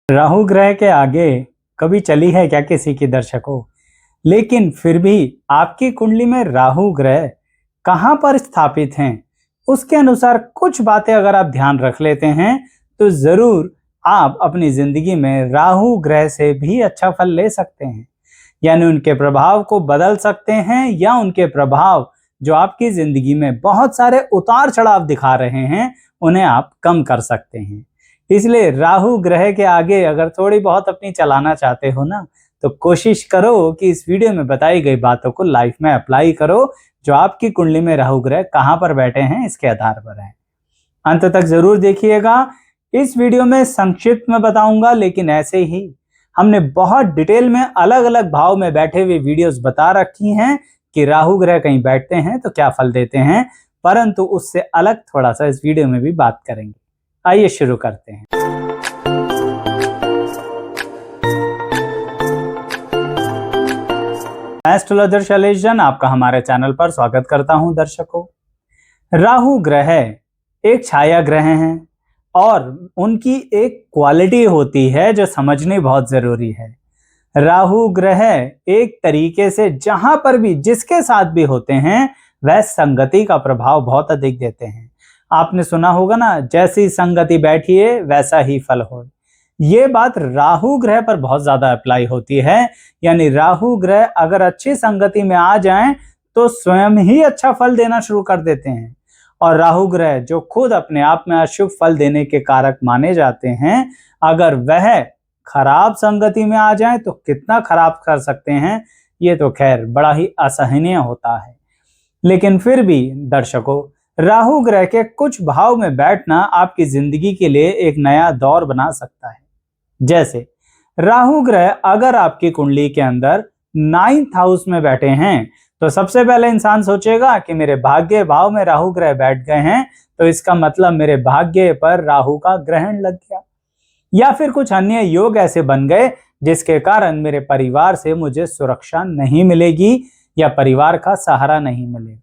राहु ग्रह के आगे कभी चली है क्या किसी की दर्शकों? लेकिन फिर भी आपकी कुंडली में राहु ग्रह कहां पर स्थापित हैं, उसके अनुसार कुछ बातें अगर आप ध्यान रख लेते हैं तो जरूर आप अपनी जिंदगी में राहु ग्रह से भी अच्छा फल ले सकते हैं। यानी उनके प्रभाव को बदल सकते हैं या उनके प्रभाव जो आपकी जिंदगी में बहुत सारे उतार चढ़ाव दिखा रहे हैं उन्हें आप कम कर सकते हैं। इसलिए राहु ग्रह के आगे अगर थोड़ी बहुत अपनी चलाना चाहते हो ना, तो कोशिश करो कि इस वीडियो में बताई गई बातों को लाइफ में अप्लाई करो जो आपकी कुंडली में राहु ग्रह कहां पर बैठे हैं इसके आधार पर है। अंत तक जरूर देखिएगा। इस वीडियो में संक्षिप्त में बताऊंगा, लेकिन ऐसे ही हमने बहुत डिटेल में अलग अलग भाव में बैठे हुए वीडियोस बता रखी हैं कि राहु ग्रह कहीं बैठते हैं तो क्या फल देते हैं, परंतु उससे अलग थोड़ा सा इस वीडियो में भी बात करेंगे। आइए शुरू करते हैं। एस्ट्रोलॉजर शैलेश जैन आपका हमारे चैनल पर स्वागत करता हूं। दर्शकों, राहु ग्रह एक छाया ग्रह हैं और उनकी एक क्वालिटी होती है जो समझनी बहुत जरूरी है। राहु ग्रह एक तरीके से जहां पर भी जिसके साथ भी होते हैं वह संगति का प्रभाव बहुत अधिक देते हैं। आपने सुना होगा ना, जैसी संगति बैठिए वैसा ही फल हो। ये बात राहु ग्रह पर बहुत ज्यादा अप्लाई होती है। यानी राहु ग्रह अगर अच्छी संगति में आ जाएं तो स्वयं ही अच्छा फल देना शुरू कर देते हैं। और राहु ग्रह जो खुद अपने आप में अशुभ फल देने के कारक माने जाते हैं, अगर वह खराब संगति में आ जाए तो कितना खराब कर सकते हैं, ये तो खैर बड़ा ही असहनीय होता है। लेकिन फिर भी दर्शकों, राहु ग्रह के कुछ भाव में बैठना आपकी जिंदगी के लिए एक नया दौर बना सकता है। जैसे राहु ग्रह अगर आपकी कुंडली के अंदर 9th हाउस में बैठे हैं तो सबसे पहले इंसान सोचेगा कि मेरे भाग्य भाव में राहु ग्रह बैठ गए हैं तो इसका मतलब मेरे भाग्य पर राहु का ग्रहण लग गया, या फिर कुछ अन्य योग ऐसे बन गए जिसके कारण मेरे परिवार से मुझे सुरक्षा नहीं मिलेगी या परिवार का सहारा नहीं मिलेगा।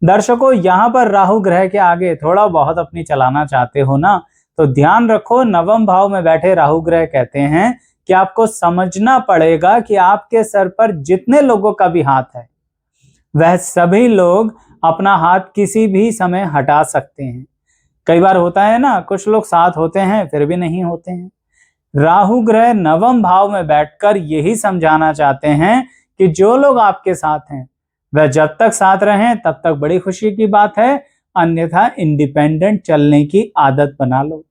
दर्शकों, यहां पर राहु ग्रह के आगे थोड़ा बहुत अपनी चलाना चाहते हो ना, तो ध्यान रखो 9वें भाव में बैठे राहु ग्रह कहते हैं कि आपको समझना पड़ेगा कि आपके सर पर जितने लोगों का भी हाथ है वह सभी लोग अपना हाथ किसी भी समय हटा सकते हैं। कई बार होता है ना, कुछ लोग साथ होते हैं फिर भी नहीं होते हैं। राहु ग्रह 9वें भाव में बैठकर यही समझाना चाहते हैं कि जो लोग आपके साथ हैं वह जब तक साथ रहें तब तक बड़ी खुशी की बात है, अन्यथा इंडिपेंडेंट चलने की आदत बना लो।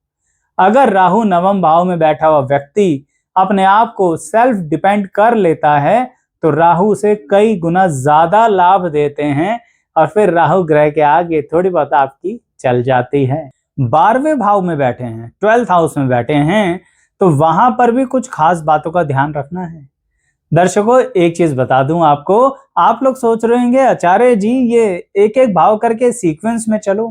अगर राहु 9वें भाव में बैठा हुआ व्यक्ति अपने आप को सेल्फ डिपेंड कर लेता है तो राहु से कई गुना ज्यादा लाभ देते हैं और फिर राहु ग्रह के आगे थोड़ी बहुत आपकी चल जाती है। 12वें भाव में बैठे हैं, 12th हाउस में बैठे हैं, तो वहां पर भी कुछ खास बातों का ध्यान रखना है। दर्शकों, एक चीज बता दूं आपको, आप लोग सोच रहे होंगे आचार्य जी ये एक एक भाव करके सीक्वेंस में चलो।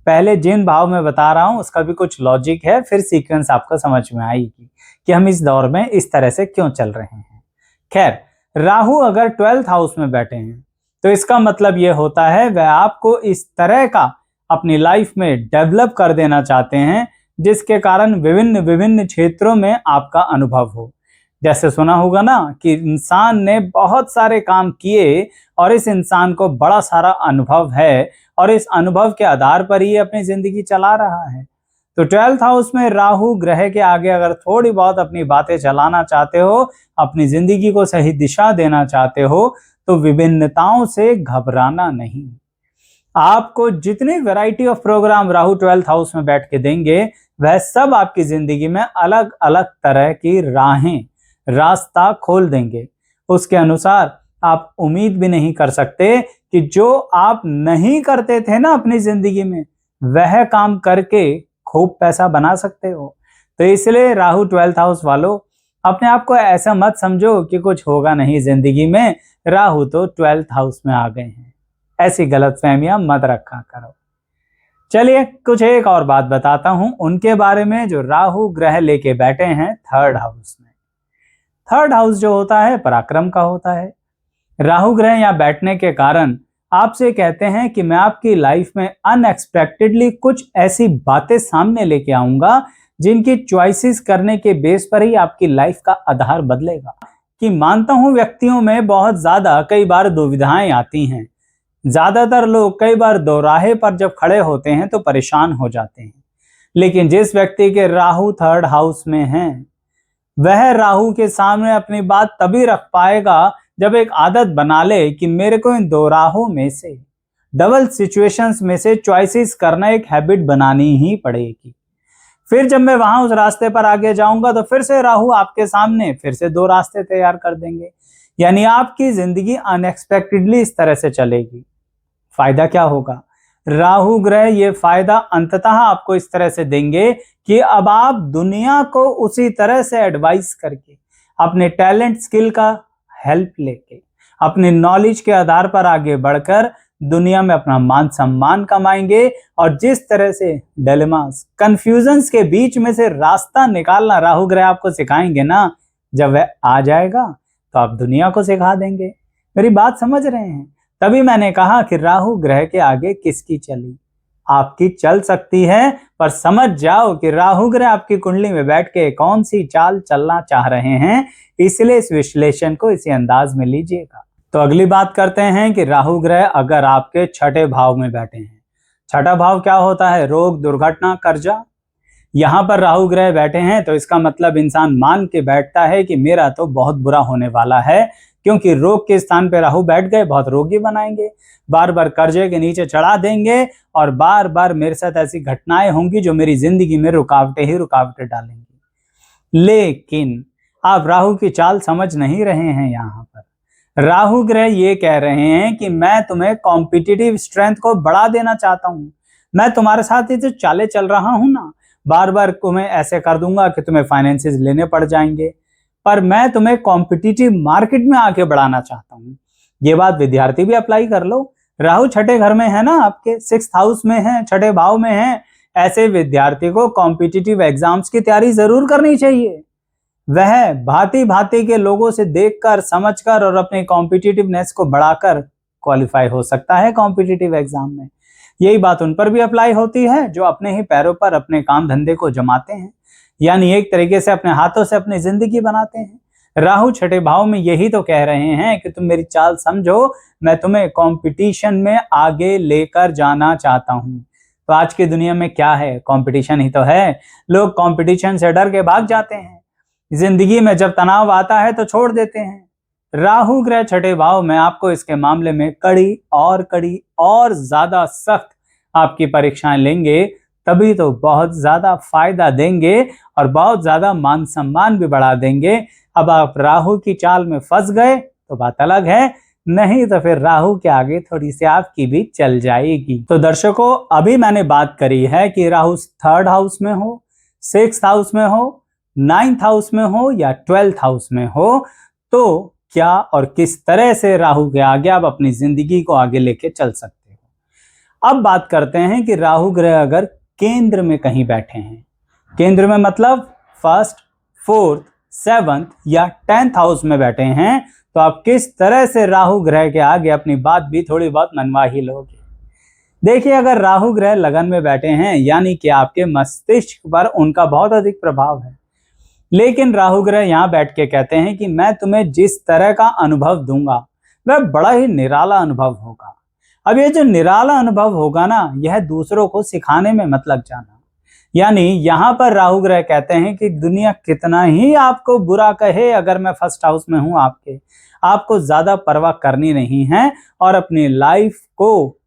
पहले जिन भाव में बता रहा हूं उसका भी कुछ लॉजिक है, फिर सीक्वेंस आपको समझ में आएगी कि हम इस दौर में इस तरह से क्यों चल रहे हैं। खैर, राहु अगर 12th हाउस में बैठे हैं तो इसका मतलब यह होता है वह आपको इस तरह का अपनी लाइफ में डेवलप कर देना चाहते हैं जिसके कारण विभिन्न विभिन्न क्षेत्रों में आपका अनुभव हो। जैसे सुना होगा ना कि इंसान ने बहुत सारे काम किए और इस इंसान को बड़ा सारा अनुभव है और इस अनुभव के आधार पर ही अपनी जिंदगी चला रहा है। तो 12th हाउस में राहु ग्रह के आगे अगर थोड़ी बहुत अपनी बातें चलाना चाहते हो, अपनी जिंदगी को सही दिशा देना चाहते हो, तो विभिन्नताओं से घबराना नहीं। आपको जितनी variety of program Rahu 12th house में बैठ के देंगे वह सब आपकी जिंदगी में अलग अलग तरह की रास्ता खोल देंगे। उसके अनुसार आप उम्मीद भी नहीं कर सकते कि जो आप नहीं करते थे ना अपनी जिंदगी में वह काम करके खूब पैसा बना सकते हो। तो इसलिए राहु 12th हाउस वालों, अपने आप को ऐसा मत समझो कि कुछ होगा नहीं जिंदगी में, राहु तो 12th हाउस में आ गए हैं। ऐसी गलतफहमियां मत रखा करो। चलिए कुछ एक और बात बताता हूं उनके बारे में जो राहु ग्रह लेके बैठे हैं 3rd हाउस में। 3rd हाउस जो होता है पराक्रम का होता है। राहु ग्रह यहाँ बैठने के कारण आपसे कहते हैं कि मैं आपकी लाइफ में अनएक्सपेक्टेडली कुछ ऐसी बातें सामने लेके आऊंगा जिनकी चॉइसेस करने के बेस पर ही आपकी लाइफ का आधार बदलेगा। कि मानता हूं व्यक्तियों में बहुत ज्यादा कई बार दुविधाएं आती हैं। ज्यादातर लोग कई बार दोराहे पर जब खड़े होते हैं तो परेशान हो जाते हैं। लेकिन जिस व्यक्ति के राहु 3rd हाउस में हैं, वह राहु के सामने अपनी बात तभी रख पाएगा जब एक आदत बना ले कि मेरे को इन दो राहों में से, डबल सिचुएशंस में से चॉइसेस करना एक हैबिट बनानी ही पड़ेगी। फिर जब मैं वहां उस रास्ते पर आगे जाऊंगा तो फिर से राहु आपके सामने फिर से 2 रास्ते तैयार कर देंगे। यानी आपकी जिंदगी अनएक्सपेक्टेडली इस तरह से चलेगी। फायदा क्या होगा? राहु ग्रह ये फायदा अंततः आपको इस तरह से देंगे कि अब आप दुनिया को उसी तरह से एडवाइस करके, अपने टैलेंट स्किल का हेल्प लेके, अपने नॉलेज के आधार पर आगे बढ़कर दुनिया में अपना मान सम्मान कमाएंगे। और जिस तरह से डिलेमास, कंफ्यूजन्स के बीच में से रास्ता निकालना राहु ग्रह आपको सिखाएंगे ना, जब वह आ जाएगा तो आप दुनिया को सिखा देंगे। मेरी बात समझ रहे हैं? तभी मैंने कहा कि राहु ग्रह के आगे किसकी चली? आपकी चल सकती है, पर समझ जाओ कि राहु ग्रह आपकी कुंडली में बैठ के कौन सी चाल चलना चाह रहे हैं। इसलिए इस विश्लेषण को इसी अंदाज में लीजिएगा। तो अगली बात करते हैं कि राहु ग्रह अगर आपके 6ठे भाव में बैठे हैं। 6ठा भाव क्या होता है? रोग, दुर्घटना, कर्जा। यहां पर राहु ग्रह बैठे हैं तो इसका मतलब इंसान मान के बैठता है कि मेरा तो बहुत बुरा होने वाला है, क्योंकि रोग के स्थान पे राहु बैठ गए, बहुत रोगी बनाएंगे, बार बार कर्जे के नीचे चढ़ा देंगे और बार बार मेरे साथ ऐसी घटनाएं होंगी जो मेरी जिंदगी में रुकावटें ही रुकावटें डालेंगी। लेकिन आप राहु की चाल समझ नहीं रहे हैं। यहाँ पर राहु ग्रह ये कह रहे हैं कि मैं तुम्हें कॉम्पिटिटिव स्ट्रेंथ को बढ़ा देना चाहता हूं। मैं तुम्हारे साथ ही जो चाले चल रहा हूं ना, बार बार तुम्हें ऐसे कर दूंगा कि तुम्हें फाइनेंसेस लेने पड़ जाएंगे, पर मैं तुम्हें कॉम्पिटिटिव मार्केट में आगे बढ़ाना चाहता हूं। ये बात विद्यार्थी भी अप्लाई कर लो। राहु 6ठे घर में है ना, आपके 6th हाउस में है, 6ठे भाव में है। ऐसे विद्यार्थी को कॉम्पिटिटिव एग्जाम्स की तैयारी जरूर करनी चाहिए। वह भांति भांति के लोगों से देखकर, समझकर और अपने कॉम्पिटिटिवनेस को बढ़ाकर क्वालिफाई हो सकता है कॉम्पिटिटिव एग्जाम में। यही बात उन पर भी अप्लाई होती है जो अपने ही पैरों पर अपने काम धंधे को जमाते हैं, यानी एक तरीके से अपने हाथों से अपनी जिंदगी बनाते हैं। राहु 6ठे भाव में यही तो कह रहे हैं कि तुम मेरी चाल समझो, मैं तुम्हें कंपटीशन में आगे लेकर जाना चाहता हूं। तो आज की दुनिया में क्या है? कंपटीशन ही तो है। लोग कंपटीशन से डर के भाग जाते हैं। जिंदगी में जब तनाव आता है तो छोड़ देते हैं। राहु ग्रह 6ठे भाव में आपको इसके मामले में कड़ी और ज्यादा सख्त आपकी परीक्षाएं लेंगे, तभी तो बहुत ज्यादा फायदा देंगे और बहुत ज्यादा मान सम्मान भी बढ़ा देंगे। अब आप राहु की चाल में फंस गए तो बात अलग है, नहीं तो फिर राहु के आगे थोड़ी सी आपकी भी चल जाएगी। तो दर्शकों, अभी मैंने बात करी है कि राहु 3rd हाउस में हो, 6th हाउस में हो, 9th हाउस में हो या 12th हाउस में हो, तो क्या और किस तरह से राहु के आगे आप अपनी जिंदगी को आगे लेके चल सकते हो। अब बात करते हैं कि राहु ग्रह अगर केंद्र में कहीं बैठे हैं, केंद्र में मतलब 1st, 4th, 7th या 10th हाउस में बैठे हैं, तो आप किस तरह से राहु ग्रह के आगे अपनी बात भी थोड़ी बहुत मनवा ही लोगे। देखिए, अगर राहु ग्रह लगन में बैठे हैं, यानी कि आपके मस्तिष्क पर उनका बहुत अधिक प्रभाव है। लेकिन राहु ग्रह यहाँ बैठ के कहते हैं कि मैं तुम्हें जिस तरह का अनुभव दूंगा वह बड़ा ही निराला अनुभव होगा। अब ये जो निराला अनुभव होगा ना, यह दूसरों को सिखाने में मत लग जाना। यानी यहाँ पर राहु ग्रह कहते हैं कि दुनिया कितना ही आपको बुरा कहे, अगर मैं 1st हाउस में हूँ आपको ज्यादा परवाह करनी नहीं है और अपनी लाइफ को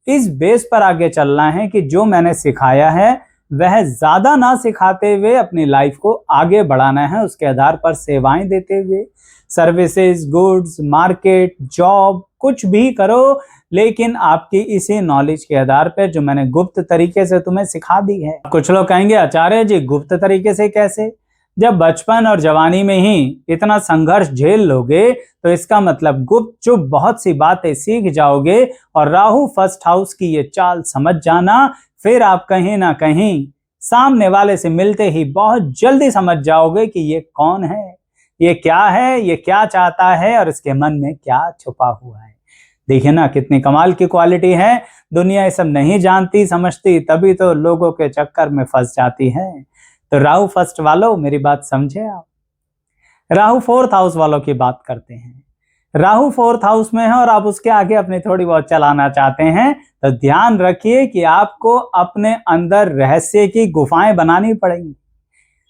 इस बेस पर आगे चलना है कि जो मैंने सिखाया है वह ज्यादा ना सिखाते हुए अपनी लाइफ को आगे बढ़ाना है। उसके आधार पर सेवाएं देते हुए, सर्विसेज, गुड्स, मार्केट, जॉब, कुछ भी करो, लेकिन आपकी इसी नॉलेज के आधार पर जो मैंने गुप्त तरीके से तुम्हें सिखा दी है। कुछ लोग कहेंगे, आचार्य जी गुप्त तरीके से कैसे? जब बचपन और जवानी में ही इतना संघर्ष झेल लोगे तो इसका मतलब गुप्त चुप बहुत सी बातें सीख जाओगे और राहु 1st हाउस की ये चाल समझ जाना। फिर आप कहीं ना कहीं सामने वाले से मिलते ही बहुत जल्दी समझ जाओगे कि ये कौन है, ये क्या है, ये क्या चाहता है और इसके मन में क्या छुपा हुआ है। देखिए ना, कितनी कमाल की क्वालिटी है। दुनिया ये सब नहीं जानती समझती, तभी तो लोगों के चक्कर में फंस जाती है। तो राहु फर्स्ट वालों मेरी बात समझे आप। राहु फोर्थ हाउस वालों की बात करते हैं। राहु फोर्थ हाउस में है और आप उसके आगे अपनी थोड़ी बहुत चलाना चाहते हैं, तो ध्यान रखिए कि आपको अपने अंदर रहस्य की गुफाएं बनानी पड़ेंगी।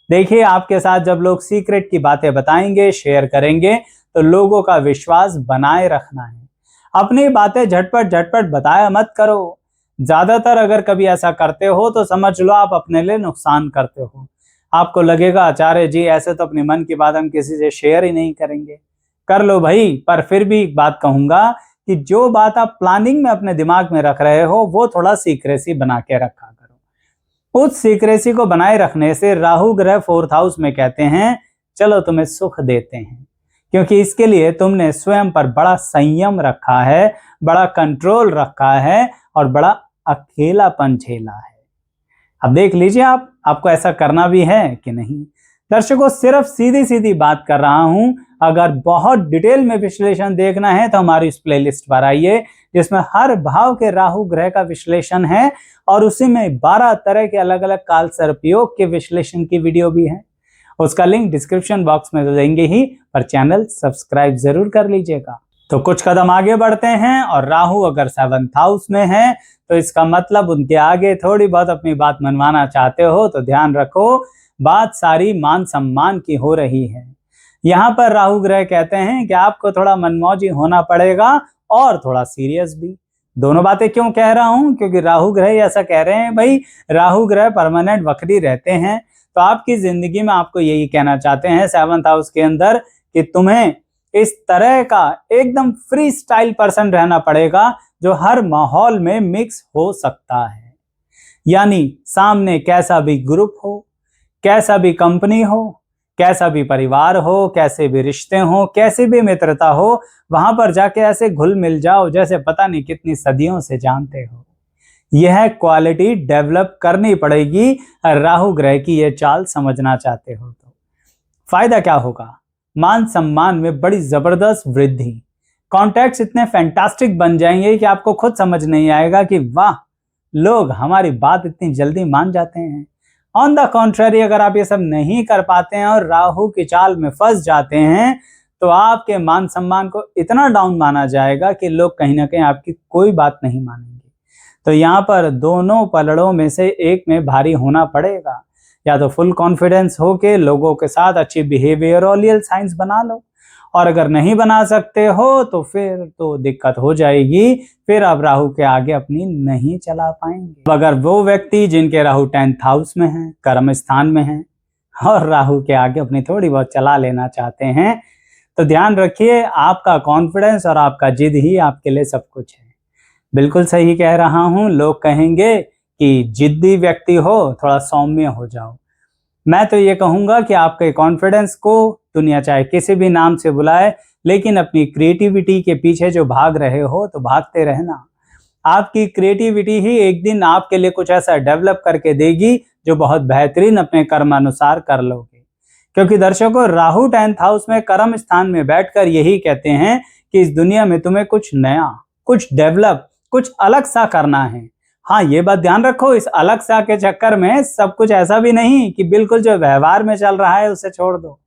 देखिए, आपके साथ जब लोग सीक्रेट की बातें बताएंगे, शेयर करेंगे, तो लोगों का विश्वास बनाए रखना है। अपनी बातें झटपट झटपट बताया मत करो। ज्यादातर अगर कभी ऐसा करते हो तो समझ लो आप अपने लिए नुकसान करते हो। आपको लगेगा आचार्य जी ऐसे तो अपने मन की बात हम किसी से शेयर ही नहीं करेंगे। कर लो भाई, पर फिर भी एक बात कहूंगा कि जो बात आप प्लानिंग में अपने दिमाग में रख रहे हो वो थोड़ा सीक्रेसी बना के रखा करो। उस सीक्रेसी को बनाए रखने से राहु ग्रह फोर्थ हाउस में कहते हैं चलो तुम्हें सुख देते हैं, क्योंकि इसके लिए तुमने स्वयं पर बड़ा संयम रखा है, बड़ा कंट्रोल रखा है और बड़ा अकेलापन झेला है। अब देख लीजिए आपको ऐसा करना भी है कि नहीं। दर्शकों, सिर्फ सीधी सीधी बात कर रहा हूं। अगर बहुत डिटेल में विश्लेषण देखना है तो हमारी इस प्लेलिस्ट पर आइए, जिसमें हर भाव के राहु ग्रह का विश्लेषण है और उसी में 12 तरह के अलग अलग काल सर्पयोग के विश्लेषण की वीडियो भी है। उसका लिंक डिस्क्रिप्शन बॉक्स में तो देंगे ही, पर चैनल सब्सक्राइब जरूर कर लीजिएगा। तो कुछ कदम आगे बढ़ते हैं, और राहु अगर 7th हाउस में है तो इसका मतलब उनके आगे थोड़ी बहुत अपनी बात मनवाना चाहते हो तो ध्यान रखो, बात सारी मान सम्मान की हो रही है। यहाँ पर राहु ग्रह कहते हैं कि आपको थोड़ा मनमौजी होना पड़ेगा और थोड़ा सीरियस भी। दोनों बातें क्यों कह रहा हूं? क्योंकि राहु ग्रह ऐसा कह रहे हैं भाई, राहु ग्रह परमानेंट वक्री रहते हैं, तो आपकी जिंदगी में आपको यही कहना चाहते हैं 7th हाउस के अंदर कि तुम्हें इस तरह का एकदम फ्री स्टाइल पर्सन रहना पड़ेगा जो हर माहौल में मिक्स हो सकता है। यानी सामने कैसा भी ग्रुप हो, कैसा भी कंपनी हो, कैसा भी परिवार हो, कैसे भी रिश्ते हो, कैसी भी मित्रता हो, वहां पर जाके ऐसे घुल मिल जाओ जैसे पता नहीं कितनी सदियों से जानते हो। यह क्वालिटी डेवलप करनी पड़ेगी। राहु ग्रह की यह चाल समझना चाहते हो तो फायदा क्या होगा? मान सम्मान में बड़ी जबरदस्त वृद्धि। कॉन्टैक्ट्स इतने फैंटास्टिक बन जाएंगे कि आपको खुद समझ नहीं आएगा कि वाह, लोग हमारी बात इतनी जल्दी मान जाते हैं। ऑन द कॉन्ट्ररी, अगर आप ये सब नहीं कर पाते हैं और राहु की चाल में फंस जाते हैं तो आपके मान सम्मान को इतना डाउन माना जाएगा कि लोग कहीं ना कहीं आपकी कोई बात नहीं मानेंगे। तो यहाँ पर दोनों पलड़ों में से एक में भारी होना पड़ेगा। या तो फुल कॉन्फिडेंस हो के लोगों के साथ अच्छी बिहेवियरल साइंस बना लो, और अगर नहीं बना सकते हो तो फिर तो दिक्कत हो जाएगी, फिर आप राहु के आगे अपनी नहीं चला पाएंगे। अगर वो व्यक्ति जिनके राहु 10th हाउस में है, कर्म स्थान में है, और राहु के आगे अपनी थोड़ी बहुत चला लेना चाहते हैं, तो ध्यान रखिए आपका कॉन्फिडेंस और आपका जिद ही आपके लिए सब कुछ है। बिल्कुल सही कह रहा हूं। लोग कहेंगे कि जिद्दी व्यक्ति हो, थोड़ा सौम्य हो जाओ। मैं तो ये कहूंगा कि आपके कॉन्फिडेंस को दुनिया चाहे किसी भी नाम से बुलाए, लेकिन अपनी क्रिएटिविटी के पीछे जो भाग रहे हो तो भागते रहना। आपकी क्रिएटिविटी ही एक दिन आपके लिए कुछ ऐसा डेवलप करके देगी जो बहुत बेहतरीन अपने कर्मानुसार कर लोगे। क्योंकि दर्शकों, राहु 10th हाउस में कर्म स्थान में बैठकर यही कहते हैं कि इस दुनिया में तुम्हें कुछ नया, कुछ डेवलप, कुछ अलग सा करना है। हाँ, ये बात ध्यान रखो, इस अलग सा के चक्कर में सब कुछ ऐसा भी नहीं कि बिल्कुल जो व्यवहार में चल रहा है उसे छोड़ दो।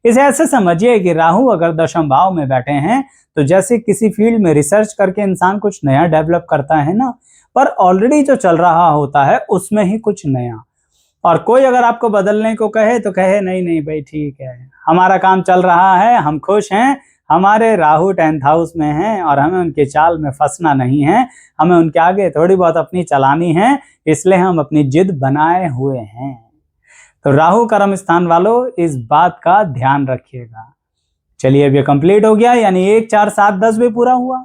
इसे ऐसे समझिए कि राहु अगर 10th भाव में बैठे हैं तो जैसे किसी फील्ड में रिसर्च करके इंसान कुछ नया डेवलप करता है ना, पर ऑलरेडी जो चल रहा होता है उसमें ही कुछ नया। और कोई अगर आपको बदलने को कहे तो कहे नहीं नहीं भाई ठीक है, हमारा काम चल रहा है, हम खुश हैं, हमारे राहु 10th हाउस में हैं और हमें उनके चाल में फंसना नहीं है, हमें उनके आगे थोड़ी बहुत अपनी चलानी है, इसलिए हम अपनी जिद बनाए हुए हैं। तो राहु कर्म स्थान वालों, इस बात का ध्यान रखिएगा। चलिए, अब ये कंप्लीट हो गया, यानी 1 4 7 10 भी पूरा हुआ,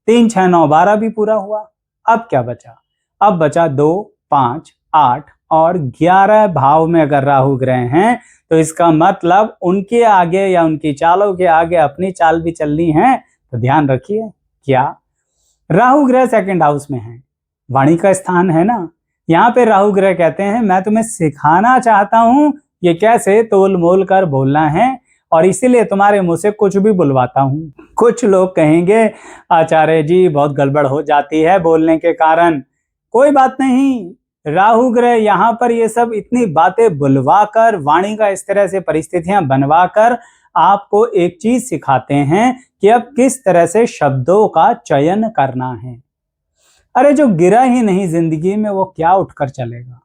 3 6 9 12 भी पूरा हुआ। अब क्या बचा? अब बचा 2 5 8 और 11 भाव में अगर राहु ग्रह हैं तो इसका मतलब उनके आगे या उनकी चालों के आगे अपनी चाल भी चलनी है। तो ध्यान रखिए, क्या राहु ग्रह 2nd हाउस में है, वाणी का स्थान है ना। यहाँ पे राहु ग्रह कहते हैं मैं तुम्हें सिखाना चाहता हूं ये कैसे तोल मोल कर बोलना है, और इसीलिए तुम्हारे मुंह से कुछ भी बुलवाता हूं। कुछ लोग कहेंगे आचार्य जी बहुत गड़बड़ हो जाती है बोलने के कारण। कोई बात नहीं, राहु ग्रह यहाँ पर ये सब इतनी बातें बुलवाकर, वाणी का इस तरह से परिस्थितियां बनवाकर आपको एक चीज सिखाते हैं कि अब किस तरह से शब्दों का चयन करना है। अरे जो गिरा ही नहीं जिंदगी में वो क्या उठकर चलेगा,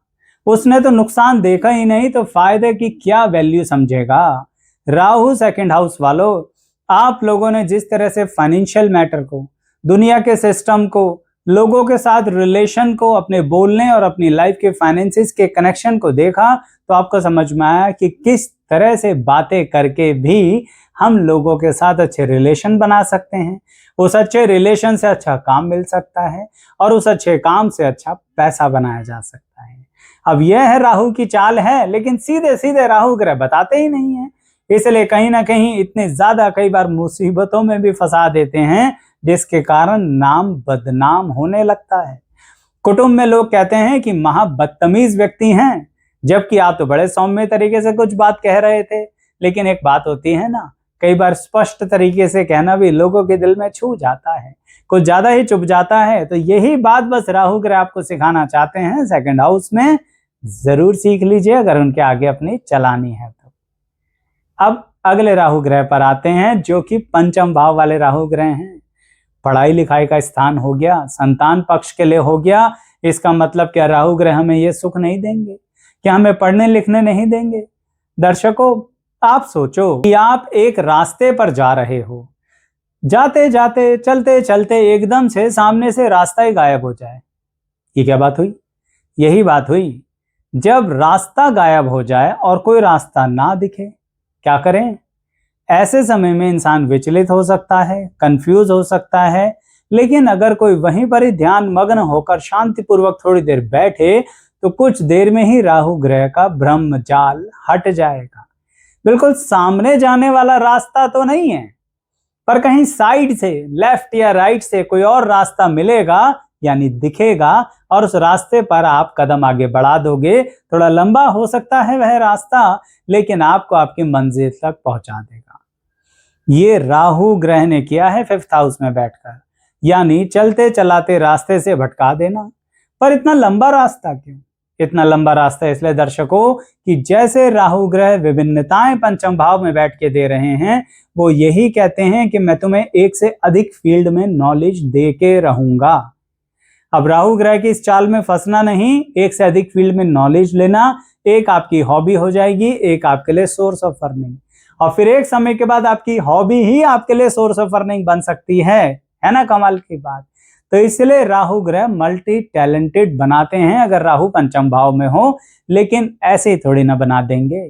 उसने तो नुकसान देखा ही नहीं तो फायदे की क्या वैल्यू समझेगा। राहु सेकंड हाउस वालों, आप लोगों ने जिस तरह से फाइनेंशियल मैटर को, दुनिया के सिस्टम को, लोगों के साथ रिलेशन को, अपने बोलने और अपनी लाइफ के फाइनेंसिस के कनेक्शन को देखा तो आपको समझ में आया कि किस तरह से बातें करके भी हम लोगों के साथ अच्छे रिलेशन बना सकते हैं, उस अच्छे रिलेशन से अच्छा काम मिल सकता है और उस अच्छे काम से अच्छा पैसा बनाया जा सकता है। अब यह है राहु की चाल है, लेकिन सीधे सीधे राहु ग्रह बताते ही नहीं है, इसलिए कहीं ना कहीं इतने ज्यादा कई बार मुसीबतों में भी फंसा देते हैं, जिसके कारण नाम बदनाम होने लगता है। कुटुंब में लोग कहते हैं कि महा बदतमीज व्यक्ति हैं, जबकि आप तो बड़े सौम्य तरीके से कुछ बात कह रहे थे। लेकिन एक बात होती है ना, कई बार स्पष्ट तरीके से कहना भी लोगों के दिल में छू जाता है, कुछ ज्यादा ही चुभ जाता है। तो यही बात बस राहु ग्रह आपको सिखाना चाहते हैं सेकंड हाउस में, जरूर सीख लीजिए अगर उनके आगे अपनी चलानी है तो। अब अगले राहु ग्रह पर आते हैं, जो कि पंचम भाव वाले राहु ग्रह हैं। पढ़ाई लिखाई का स्थान हो गया, संतान पक्ष के लिए हो गया। इसका मतलब क्या राहु ग्रह हमें ये सुख नहीं देंगे, क्या हमें पढ़ने लिखने नहीं देंगे? दर्शकों, आप सोचो कि आप एक रास्ते पर जा रहे हो, जाते जाते चलते चलते एकदम से सामने से रास्ता ही गायब हो जाए, ये क्या बात हुई? यही बात हुई। जब रास्ता गायब हो जाए और कोई रास्ता ना दिखे, क्या करें? ऐसे समय में इंसान विचलित हो सकता है, कंफ्यूज हो सकता है। लेकिन अगर कोई वहीं पर ही ध्यान मग्न होकर शांतिपूर्वक थोड़ी देर बैठे तो कुछ देर में ही राहु ग्रह का ब्रह्म जाल हट जाएगा। बिल्कुल सामने जाने वाला रास्ता तो नहीं है, पर कहीं साइड से, लेफ्ट या राइट से कोई और रास्ता मिलेगा, यानी दिखेगा, और उस रास्ते पर आप कदम आगे बढ़ा दोगे। थोड़ा लंबा हो सकता है वह रास्ता, लेकिन आपको आपकी मंजिल तक पहुंचा देगा। ये राहु ग्रह ने किया है फिफ्थ हाउस में बैठकर, यानी चलते चलाते रास्ते से भटका देना। पर इतना लंबा रास्ता क्यों? इतना लंबा रास्ता इसलिए दर्शकों कि जैसे राहु ग्रह विभिन्नताएं पंचम भाव में बैठ के दे रहे हैं, वो यही कहते हैं कि मैं तुम्हें एक से अधिक फील्ड में नॉलेज दे के रहूंगा। अब राहु ग्रह की इस चाल में फंसना नहीं, एक से अधिक फील्ड में नॉलेज लेना एक आपकी हॉबी हो जाएगी, एक आपके लिए सोर्स ऑफ अर्निंग, और फिर एक समय के बाद आपकी हॉबी ही आपके लिए सोर्स ऑफ अर्निंग बन सकती है ना? कमाल की बात। तो इसलिए राहु ग्रह मल्टी टैलेंटेड बनाते हैं अगर राहु पंचम भाव में हो, लेकिन ऐसे ही थोड़ी ना बना देंगे।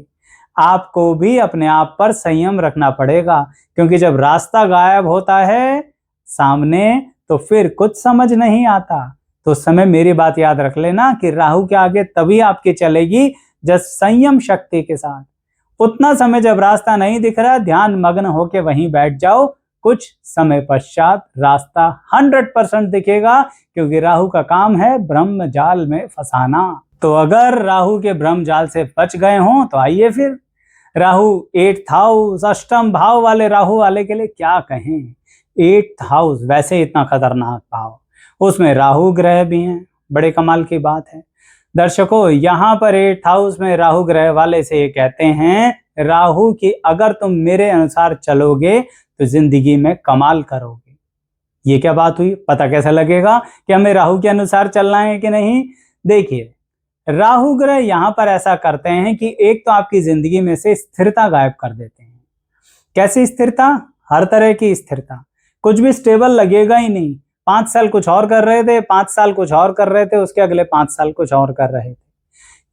आपको भी अपने आप पर संयम रखना पड़ेगा, क्योंकि जब रास्ता गायब होता है सामने तो फिर कुछ समझ नहीं आता। तो उस समय मेरी बात याद रख लेना कि राहु के आगे तभी आपकी चलेगी जब संयम शक्ति के साथ। उतना समय जब रास्ता नहीं दिख रहा, ध्यान मग्न होके वहीं बैठ जाओ, कुछ समय पश्चात रास्ता 100% दिखेगा, क्योंकि राहु का काम है ब्रह्म जाल में फंसाना। तो अगर राहु के ब्रह्म जाल से बच गए हों तो आइए फिर राहु 8th हाउस, अष्टम भाव वाले राहु वाले के लिए क्या कहें। 8th हाउस वैसे इतना खतरनाक भाव, उसमें राहु ग्रह भी हैं, बड़े कमाल की बात है। दर्शकों, यहाँ पर 8th हाउस में राहु ग्रह वाले से ये कहते हैं राहु कि अगर तुम मेरे अनुसार चलोगे तो जिंदगी में कमाल करोगे। ये क्या बात हुई? पता कैसे लगेगा कि हमें राहु के अनुसार चलना है कि नहीं? देखिए, राहु ग्रह यहाँ पर ऐसा करते हैं कि एक तो आपकी जिंदगी में से स्थिरता गायब कर देते हैं। कैसी स्थिरता? हर तरह की स्थिरता, कुछ भी स्टेबल लगेगा ही नहीं। 5 साल कुछ और कर रहे थे, 5 साल कुछ और कर रहे थे, उसके अगले 5 साल कुछ और कर रहे थे।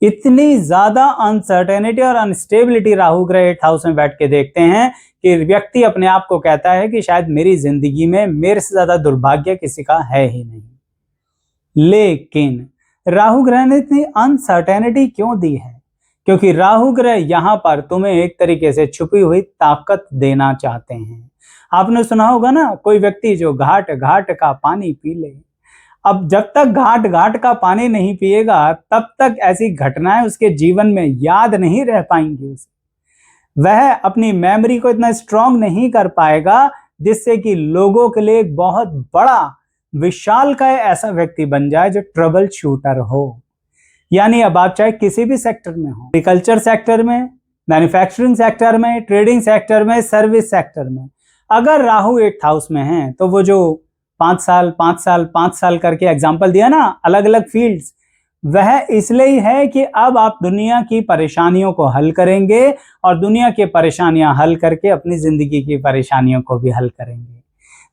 इतनी ज्यादा अनसर्टेनिटी और अनस्टेबिलिटी राहु ग्रह 8th हाउस में बैठ के देखते हैं कि व्यक्ति अपने आप को कहता है कि शायद मेरी जिंदगी में मेरे से ज्यादा दुर्भाग्य किसी का है ही नहीं। लेकिन राहु ग्रह ने इतनी अनसर्टेनिटी क्यों दी है? क्योंकि राहु ग्रह यहाँ पर तुम्हें एक तरीके से छुपी हुई ताकत देना चाहते हैं। आपने सुना होगा ना, कोई व्यक्ति जो घाट घाट का पानी पी ले। अब जब तक घाट घाट का पानी नहीं पिएगा तब तक ऐसी घटनाएं उसके जीवन में याद नहीं रह पाएंगी। उसे वह अपनी मेमोरी को इतना स्ट्रांग नहीं कर पाएगा जिससे कि लोगों के लिए एक बहुत बड़ा विशाल का ऐसा व्यक्ति बन जाए जो ट्रबल शूटर हो। यानी अब आप चाहे किसी भी सेक्टर में हो, एग्रीकल्चर सेक्टर में, मैन्युफैक्चरिंग सेक्टर में, ट्रेडिंग सेक्टर में, सर्विस सेक्टर में, अगर राहु 8th हाउस में है तो वो जो 5 साल 5 साल 5 साल करके एग्जाम्पल दिया ना, अलग अलग फील्ड्स, वह इसलिए है कि अब आप दुनिया की परेशानियों को हल करेंगे और दुनिया की परेशानियां हल करके अपनी जिंदगी की परेशानियों को भी हल करेंगे।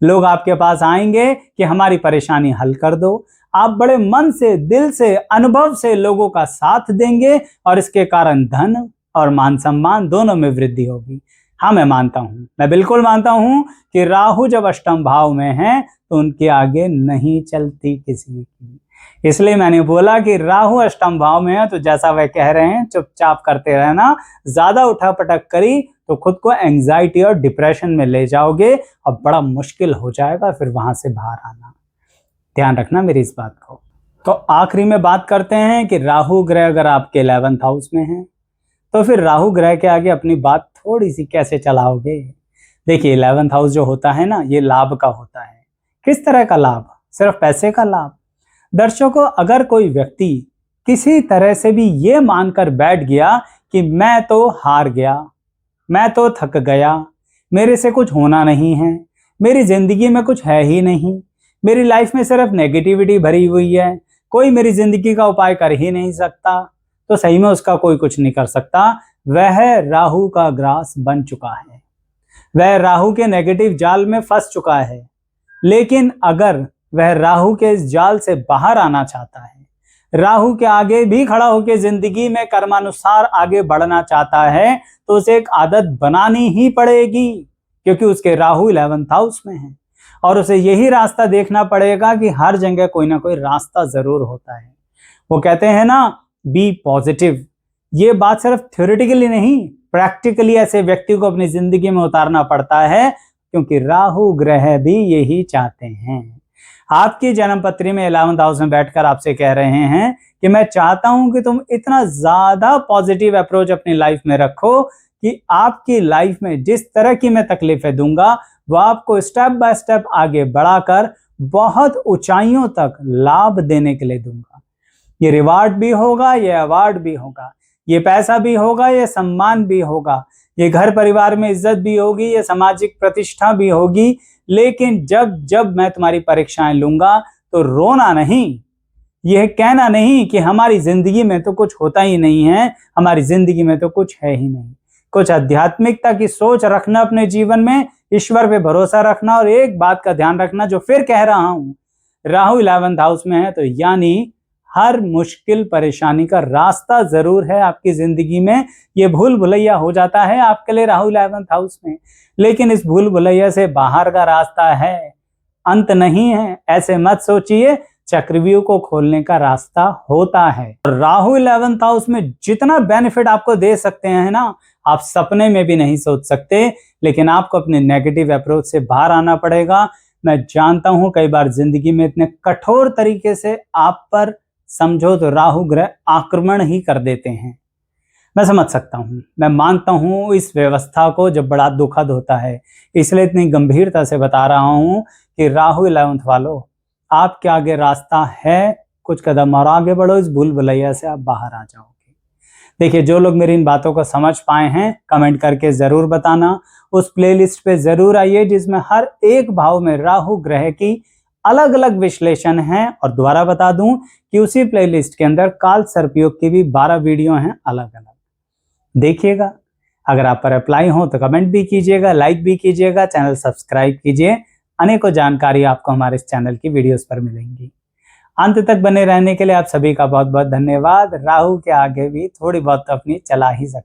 लोग आपके पास आएंगे कि हमारी परेशानी हल कर दो। आप बड़े मन से, दिल से, अनुभव से लोगों का साथ देंगे और इसके कारण धन और मान सम्मान दोनों में वृद्धि होगी। हाँ, मैं मानता हूं, मैं बिल्कुल मानता हूं कि राहु जब अष्टम भाव में है तो उनके आगे नहीं चलती किसी की। इसलिए मैंने बोला कि राहु अष्टम भाव में है तो जैसा वह कह रहे हैं चुपचाप करते रहना। ज्यादा उठापटक करी तो खुद को एंजाइटी और डिप्रेशन में ले जाओगे और बड़ा मुश्किल हो जाएगा फिर वहां से बाहर आना। ध्यान रखना मेरी इस बात को। तो आखिरी में बात करते हैं कि राहु ग्रह अगर आपके 11th हाउस में है तो फिर राहु ग्रह के आगे अपनी बात थोड़ी सी कैसे चलाओगे। देखिए 11th हाउस जो होता है ना, ये लाभ का होता है। किस तरह का लाभ? सिर्फ पैसे का लाभ। दर्शकों, अगर कोई व्यक्ति किसी तरह से भी ये मानकर बैठ गया कि मैं तो हार गया, मैं तो थक गया, मेरे से कुछ होना नहीं है, मेरी जिंदगी में कुछ है ही नहीं, मेरी लाइफ में सिर्फ नेगेटिविटी भरी हुई है, कोई मेरी जिंदगी का उपाय कर ही नहीं सकता, तो सही में उसका कोई कुछ नहीं कर सकता। वह राहु का ग्रास बन चुका है, वह राहु के नेगेटिव जाल में फंस चुका है। लेकिन अगर वह राहु के इस जाल से बाहर आना चाहता है, राहु के आगे भी खड़ा होकर जिंदगी में कर्मानुसार आगे बढ़ना चाहता है, तो उसे एक आदत बनानी ही पड़ेगी, क्योंकि उसके राहु 11th हाउस में है और उसे यही रास्ता देखना पड़ेगा कि हर जगह कोई ना कोई रास्ता जरूर होता है। वो कहते हैं ना, बी पॉजिटिव। ये बात सिर्फ थ्योरेटिकली नहीं, प्रैक्टिकली ऐसे व्यक्ति को अपनी जिंदगी में उतारना पड़ता है, क्योंकि राहु ग्रह भी यही चाहते हैं। आपकी जन्मपत्री में 11th हाउस में बैठकर आपसे कह रहे हैं कि मैं चाहता हूं कि तुम इतना ज्यादा पॉजिटिव अप्रोच अपनी लाइफ में रखो कि आपकी लाइफ में जिस तरह की मैं तकलीफें दूंगा वो आपको स्टेप बाय स्टेप आगे बढ़ाकर बहुत ऊंचाइयों तक लाभ देने के लिए दूंगा। ये रिवार्ड भी होगा, ये अवार्ड भी होगा, ये पैसा भी होगा, ये सम्मान भी होगा, ये घर परिवार में इज्जत भी होगी, ये सामाजिक प्रतिष्ठा भी होगी। लेकिन जब जब मैं तुम्हारी परीक्षाएं लूंगा तो रोना नहीं, यह कहना नहीं कि हमारी जिंदगी में तो कुछ होता ही नहीं है, हमारी जिंदगी में तो कुछ है ही नहीं। कुछ आध्यात्मिकता की सोच रखना अपने जीवन में, ईश्वर पे भरोसा रखना। और एक बात का ध्यान रखना जो फिर कह रहा हूं, राहु 11th हाउस में है तो यानी हर मुश्किल परेशानी का रास्ता जरूर है आपकी जिंदगी में। ये भूल भुलैया हो जाता है आपके लिए राहु 11th हाउस में, लेकिन इस भूल भुलैया से बाहर का रास्ता है, अंत नहीं है। ऐसे मत सोचिए, चक्रव्यूह को खोलने का रास्ता होता है। राहु 11th हाउस में जितना बेनिफिट आपको दे सकते हैं ना, आप सपने में भी नहीं सोच सकते। लेकिन आपको अपने नेगेटिव अप्रोच से बाहर आना पड़ेगा। मैं जानता हूं कई बार जिंदगी में इतने कठोर तरीके से आप पर समझो तो राहु ग्रह आक्रमण ही कर देते हैं। मैं समझ सकता हूं, मैं मानता हूं इस व्यवस्था को जब बड़ा दुखद होता है, इसलिए इतनी गंभीरता से बता रहा हूं कि राहु 11th वालों, आपके आगे रास्ता है, कुछ कदम और आगे बढ़ो, इस भूल भुलैया से आप बाहर आ जाओगे। देखिए, जो लोग मेरी इन बातों को समझ पाए हैं कमेंट करके जरूर बताना। उस प्लेलिस्ट पे जरूर आइए जिसमें हर एक भाव में राहु ग्रह की अलग अलग विश्लेषण है। और दोबारा बता दूं कि उसी प्लेलिस्ट के अंदर काल सर्पयोग की भी 12 वीडियो हैं अलग अलग, देखिएगा। अगर आप पर अप्लाई हो तो कमेंट भी कीजिएगा, लाइक भी कीजिएगा, चैनल सब्सक्राइब कीजिए। अनेकों जानकारी आपको हमारे इस चैनल की वीडियोस पर मिलेंगी। अंत तक बने रहने के लिए आप सभी का बहुत बहुत धन्यवाद। राहु के आगे भी थोड़ी बहुत तो अपनी चला ही सकते।